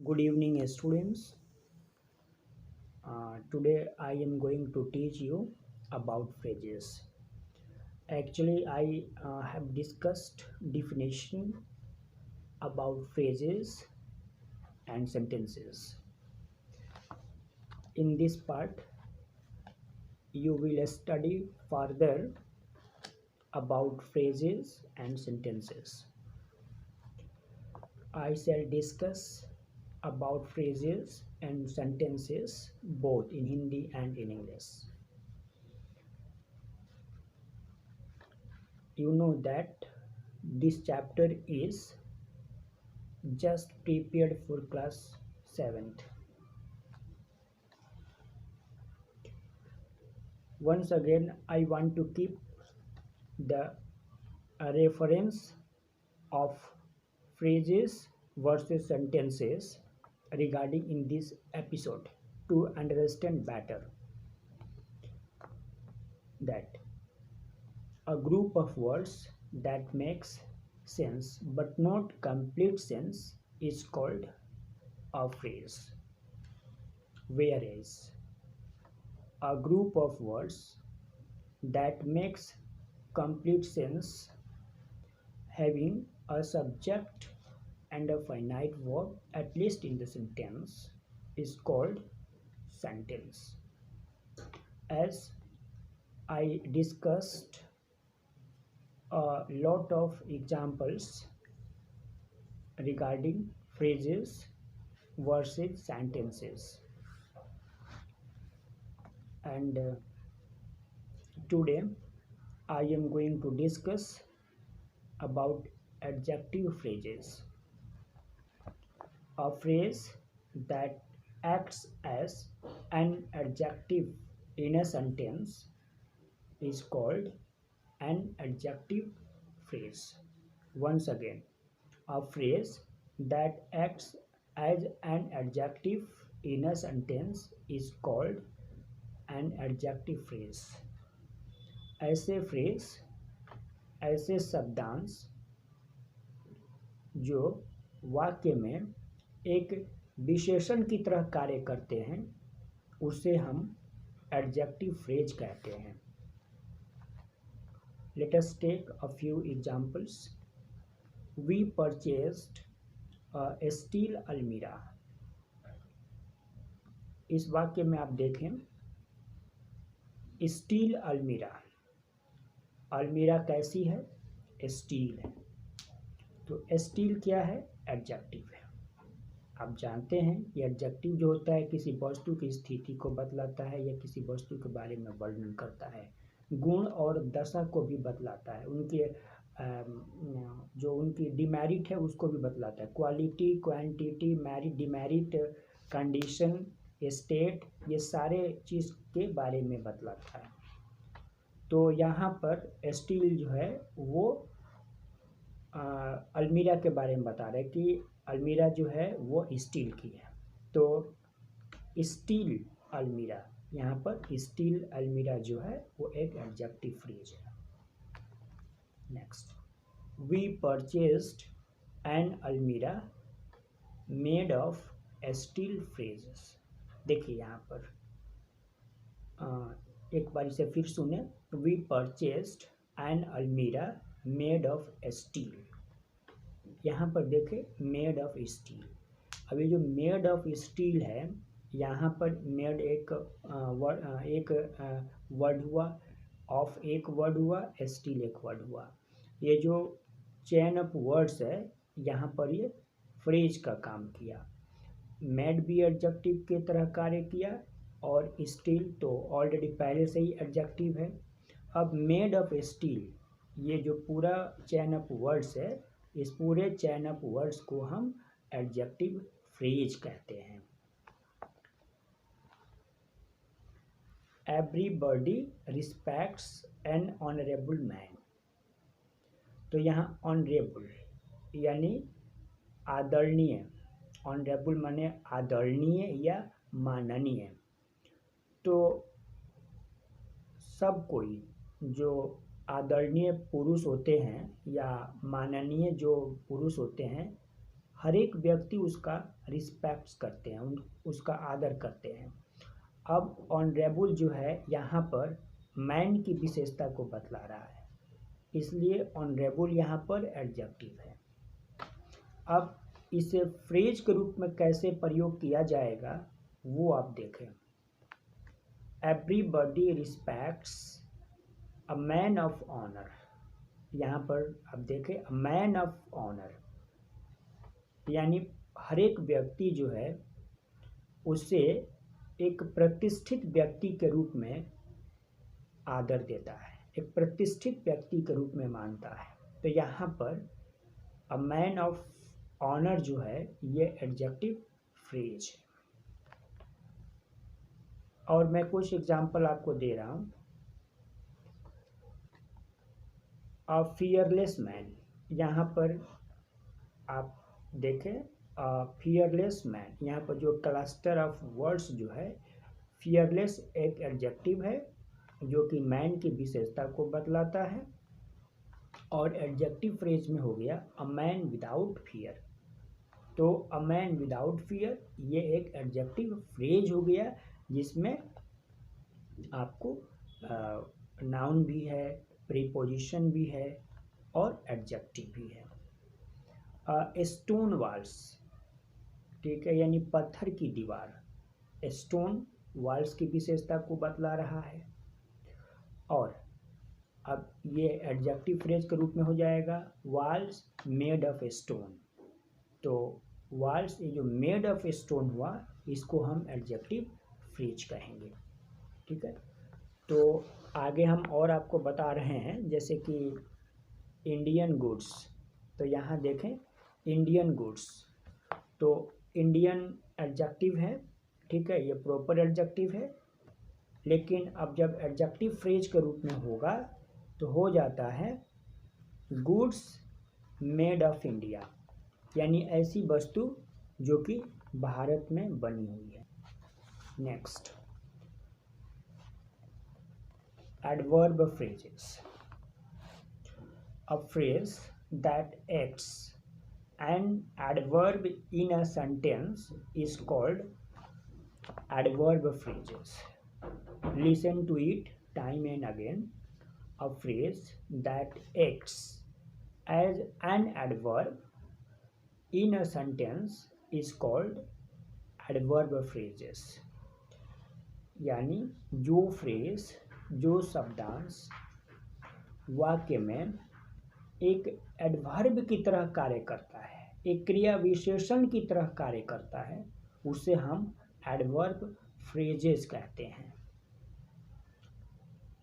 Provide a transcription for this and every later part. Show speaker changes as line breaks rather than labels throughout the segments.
Good evening, students. Today I am going to teach you about phrases. Actually, I have discussed definition about phrases and sentences. In this part, you will study further about phrases and sentences. I shall discuss about phrases and sentences both in Hindi and in English. You know that this chapter is just prepared for class 7th. Once again, I want to keep the reference of phrases versus sentences regarding in this episode to understand better that a group of words that makes sense but not complete sense is called a phrase, whereas a group of words that makes complete sense having a subject and a finite verb at least in the sentence is called sentence. As I discussed a lot of examples regarding phrases versus sentences, and today I am going to discuss about adjective phrases. A phrase that acts as an adjective in a sentence is called an adjective phrase. Once again, a phrase that acts as an adjective in a sentence is called an adjective phrase. ऐसे phrase, ऐसे शब्दांश जो वाक्य में एक विशेषण की तरह कार्य करते हैं उसे हम एडजेक्टिव फ्रेज कहते हैं. Let us take a few examples. We purchased a steel almirah. इस वाक्य में आप देखें स्टील अलमीरा. अलमीरा कैसी है? स्टील है. तो स्टील क्या है? एडजेक्टिव है. आप जानते हैं कि एडजेक्टिव जो होता है किसी वस्तु की स्थिति को बतलाता है या किसी वस्तु के बारे में वर्णन करता है, गुण और दशा को भी बतलाता है, उनके जो उनकी डिमेरिट है उसको भी बतलाता है. Quality, quantity, merit, demerit, condition, state, ये सारे चीज़ के बारे में बतलाता है. तो यहाँ पर स्टील जो है वो अलमीरा के बारे में बता रहे हैं कि अलमीरा जो है वो स्टील की है. तो स्टील अलमीरा, यहाँ पर स्टील अलमीरा जो है वो एक एडजेक्टिव फ्रेज है. नेक्स्ट, वी परचेज्ड एन अलमीरा मेड ऑफ स्टील फ्रेजेस. देखिए यहाँ पर एक बार इसे फिर सुने. वी परचेज्ड एन अलमीरा मेड ऑफ स्टील. यहाँ पर देखें मेड ऑफ स्टील. अभी जो मेड ऑफ स्टील है यहाँ पर मेड एक वर्ड हुआ, ऑफ एक वर्ड हुआ, स्टील एक वर्ड हुआ. ये जो चेन ऑफ वर्ड्स है यहाँ पर ये फ्रेज का काम किया. मेड भी एडजेक्टिव की तरह कार्य किया और स्टील तो ऑलरेडी पहले से ही एडजेक्टिव है. अब मेड ऑफ स्टील, ये जो पूरा चेन ऑफ वर्ड्स है, इस पूरे चेन ऑफ वर्ड्स को हम एडजेक्टिव फ्रेज कहते हैं. Everybody respects N honourable man. तो यहाँ ऑनरेबल यानी आदरणीय. ऑनरेबल माने आदरणीय या माननीय. तो सब कोई जो आदरणीय पुरुष होते हैं या माननीय जो पुरुष होते हैं, हर एक व्यक्ति उसका रिस्पेक्ट करते हैं, उसका आदर करते हैं। अब ऑनरेबल जो है यहाँ पर मैन की विशेषता को बतला रहा है, इसलिए ऑनरेबल यहाँ पर एडजेक्टिव है। अब इसे फ्रेज के रूप में कैसे प्रयोग किया जाएगा वो आप देखें। Everybody respects a man of honour, यहाँ पर आप देखें अ मैन ऑफ ऑनर, यानी हर एक व्यक्ति जो है उसे एक प्रतिष्ठित व्यक्ति के रूप में आदर देता है, एक प्रतिष्ठित व्यक्ति के रूप में मानता है। तो यहाँ पर अ मैन ऑफ ऑनर जो है ये एडजेक्टिव फ्रेज है। और मैं कुछ एग्जांपल आपको दे रहा हूँ। अ फियरलेस मैन, यहाँ पर आप देखें फियरलेस मैन, यहाँ पर जो क्लस्टर ऑफ वर्ड्स जो है, फियरलेस एक एडजेक्टिव है जो कि मैन की विशेषता को बतलाता है, और एडजेक्टिव फ्रेज में हो गया अ मैन विदाउट फियर। तो अ मैन विदाउट फियर ये एक एडजेक्टिव फ्रेज हो गया जिसमें आपको नाउन भी है, प्रीपोजिशन भी है और एडजेक्टिव भी है। स्टोन वॉल्स, ठीक है, यानी पत्थर की दीवार, स्टोन वॉल्स की विशेषता को बतला रहा है। और अब ये एडजेक्टिव फ्रेज के रूप में हो जाएगा वॉल्स मेड ऑफ स्टोन। तो वॉल्स ये जो मेड ऑफ स्टोन हुआ इसको हम एडजेक्टिव फ्रेज कहेंगे, ठीक है। तो आगे हम और आपको बता रहे हैं, जैसे कि इंडियन गुड्स। तो यहाँ देखें इंडियन गुड्स, तो इंडियन एडजेक्टिव है, ठीक है, ये प्रॉपर एडजेक्टिव है। लेकिन अब जब एडजेक्टिव फ्रेज के रूप में होगा तो हो जाता है गुड्स मेड ऑफ इंडिया, यानी ऐसी वस्तु जो कि भारत में बनी हुई है। Next, adverb phrases. A phrase that acts an adverb in a sentence is called adverb phrases. Listen to it time and again. A phrase that acts as an adverb in a sentence is called adverb phrases. यानी जो phrase, जो शब्दांश वाक्य में एक adverb की तरह कार्य करता है, एक क्रिया विशेषण की तरह कार्य करता है, उसे हम एडवर्ब फ्रेजेस कहते हैं।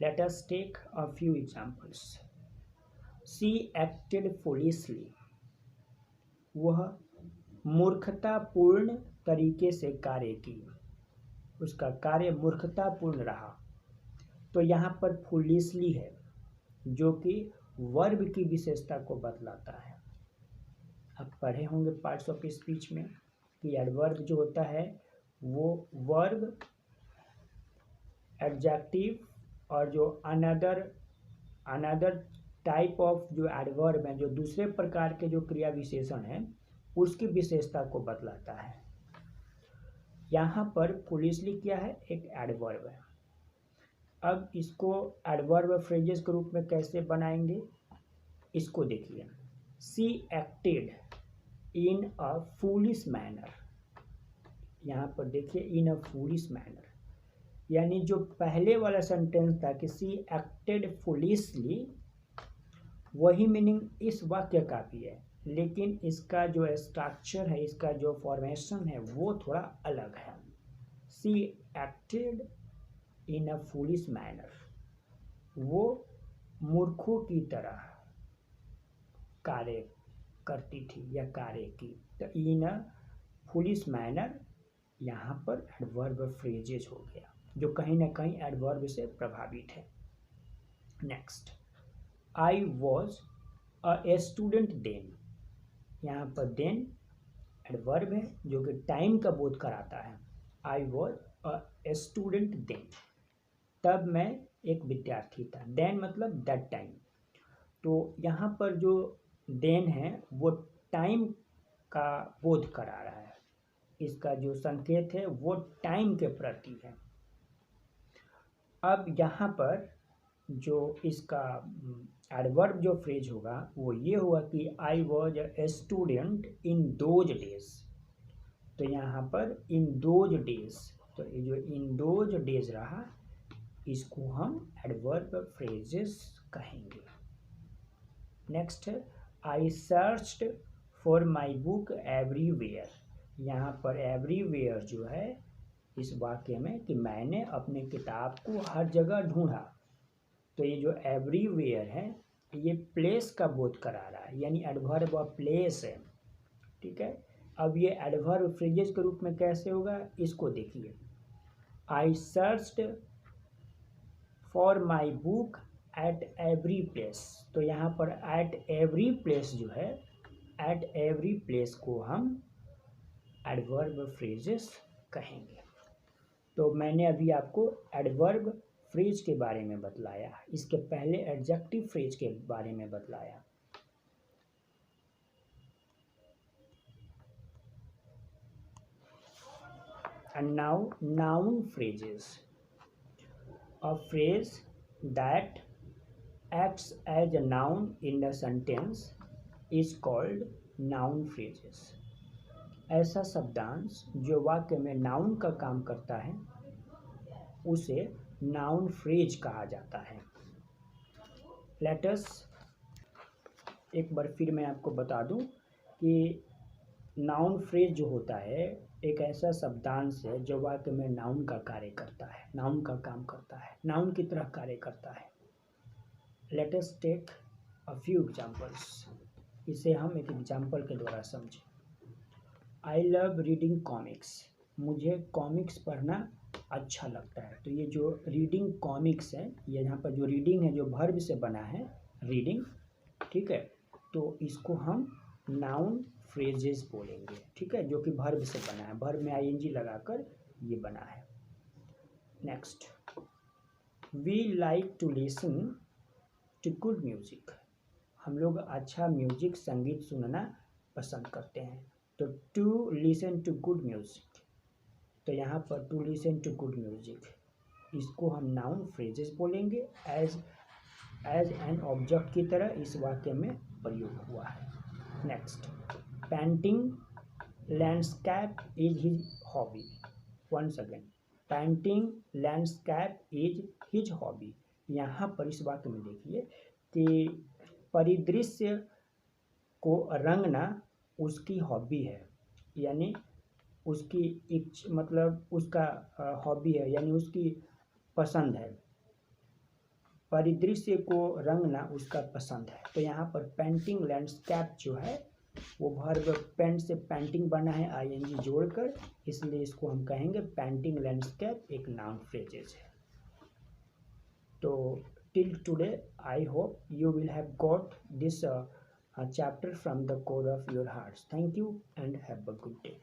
Let us take a few examples. She acted foolishly, वह मूर्खतापूर्ण तरीके से कार्य की, उसका कार्य मूर्खतापूर्ण रहा। तो यहाँ पर फुलिशली है जो कि वर्ब की विशेषता को बतलाता है। आप पढ़े होंगे पार्ट्स ऑफ स्पीच में कि एडवर्ब जो होता है वो वर्ब, एडजेक्टिव और जो अनदर टाइप ऑफ जो एडवर्ब हैं, जो दूसरे प्रकार के जो क्रिया विशेषण हैं, उसकी विशेषता को बतलाता है। यहाँ पर फुलिशली क्या है, एक एडवर्ब है। अब इसको एडवर्ब फ्रेजेस के रूप में कैसे बनाएंगे, इसको देखिए। She acted in a foolish manner, यहाँ पर देखिए इन अ फूलिश मैनर, यानी जो पहले वाला सेंटेंस था कि शी एक्टेड फुलिशली, वही मीनिंग इस वाक्य का भी है, लेकिन इसका जो स्ट्रक्चर है, इसका जो फॉर्मेशन है वो थोड़ा अलग है। She acted in a foolish manner, वो मूर्खों की तरह कार्य करती थी या कार्य की। तो इन अ फूलिश मैनर यहाँ पर एडवर्ब फ्रेजेस हो गया, जो कहीं ना कहीं एडवर्ब से प्रभावित है। Next, I was a student then, यहाँ पर देन एडवर्ब है जो कि टाइम का बोध कराता है। I was a student then, तब मैं एक विद्यार्थी था। देन मतलब दैट टाइम। तो यहाँ पर जो देन है वो टाइम का बोध करा रहा है, इसका जो संकेत है वो टाइम के प्रति है। अब यहाँ पर जो इसका एडवर्ब जो फ्रेज होगा वो ये होगा कि I was a student in those days. तो यहाँ पर इन दोज डेज, तो ये जो इन दोज डेज रहा इसको हम एडवर्ब फ्रेजेस कहेंगे। नेक्स्ट है I searched for my book everywhere. यहाँ पर एवरीवेयर जो है इस वाक्य में कि मैंने अपने किताब को हर जगह ढूंढा। तो ये जो एवरीवेयर है ये प्लेस का बोध करा रहा है, यानी एडवर्ब ऑफ प्लेस है। ठीक है, अब ये एडवर्ब फ्रेजेस के रूप में कैसे होगा इसको देखिए। I searched for my book at every place. तो यहाँ पर एट एवरी प्लेस जो है, एट एवरी प्लेस को हम एडवर्ब फ्रेजेस कहेंगे। तो मैंने अभी आपको एडवर्ब फ्रेज के बारे में बतलाया, इसके पहले एडजेक्टिव फ्रेज के बारे में बतलाया। And now noun phrases. A phrase that acts as a noun in the sentence is called noun phrases. ऐसा शब्दांश जो वाक्य में नाउन का काम करता है उसे नाउन फ्रेज कहा जाता है। लेट अस एक बार फिर मैं आपको बता दूं कि नाउन फ्रेज जो होता है एक ऐसा शब्दांश है जो वाक्य में नाउन का कार्य करता है, नाउन का काम करता है, नाउन की तरह कार्य करता है। Let us take a few examples. इसे हम एक एग्जांपल के द्वारा समझें। I love reading comics. मुझे कॉमिक्स पढ़ना अच्छा लगता है। तो ये जो रीडिंग कॉमिक्स है, ये यहाँ पर जो रीडिंग है जो वर्ब से बना है, रीडिंग, ठीक है, तो इसको हम नाउन फ्रेजेस बोलेंगे। ठीक है, जो कि वर्ब से बना है, वर्ब में आईएनजी लगाकर ये बना है। Next, we like to listen to good music. हम लोग अच्छा म्यूजिक, संगीत सुनना पसंद करते हैं। तो to listen to good music, तो यहाँ पर to listen to good music इसको हम नाउन फ्रेजेस बोलेंगे। एज एन ऑब्जेक्ट की तरह इस वाक्य में प्रयोग हुआ है। Next, painting landscape is his hobby. Once again, painting landscape is his hobby. यहाँ पर इस वाक्य में देखिए कि परिदृश्य को रंगना उसकी हॉबी है, यानी उसकी मतलब उसका हॉबी है, यानी उसकी पसंद है। परिदृश्य को रंगना उसका पसंद है। तो यहाँ पर पेंटिंग लैंडस्केप जो है वो वर्ब पेंट से पेंटिंग बना है आईएनजी जोड़कर, इसलिए इसको हम कहेंगे पेंटिंग लैंडस्केप एक नाउन फ्रेजेस है। तो till today I hope you will have got this chapter from the core of your hearts. Thank you and have a good day.